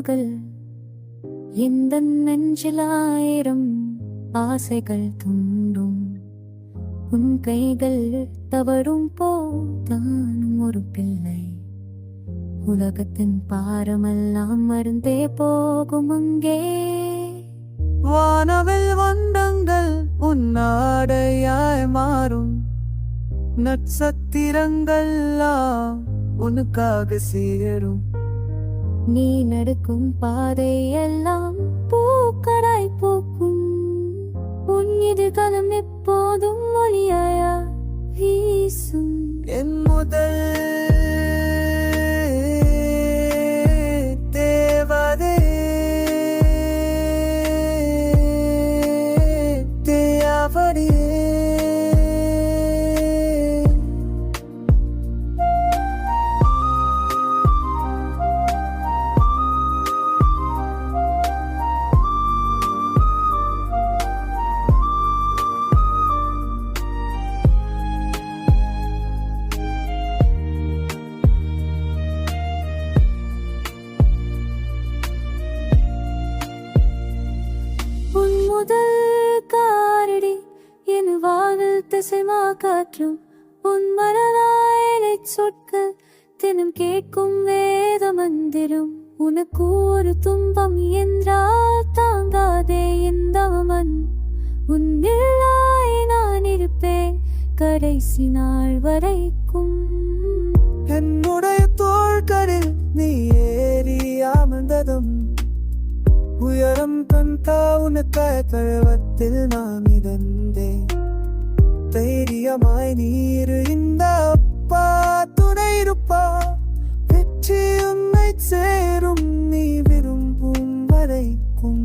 கனவுகள் எந்த நெஞ்சிலாயிரம் ஆசைகள் துண்டும் உன் கைகள் தவறும் போதானும் ஒரு பிள்ளை உலகத்தின் பாரமெல்லாம் மருந்தே போகும் அங்கே வானவில் வண்டங்கள் உன்னாடையாய் மாறும் நட்சத்திரங்கள்லாம் உனக்காக சேரும் நீ நடக்கும் பாதையெல்லாம் பூக்களாய் பூக்கும் உன் எதிர்காலம் எப்போதும் ஒளியாயா வீசும் என் முதல் தேவதே தேவடியே முதல் காரடி என் வானில் திசைமா காற்றும் உன் மனதாயிலை சொற்கள் தினம் கேட்கும் வேத மந்திரம் உனக்கு ஒரு துன்பம் என்றால் தாங்காதே இந்த மன் உன்னில்லாய் நான் இருப்பேன் கடைசி நாள் வரைக்கும் என்னுடைய தோள்களில் நீ ஏறி அமர்ந்ததும் உயரம் கண்டா உனக்காய கழுவத்தில் நாம் இதந்தே தைரியமாய் நீரு இந்த அப்பா துணை இருப்பா வெற்றி உன்னை சேரும் நீ விரும்பும் வரைக்கும்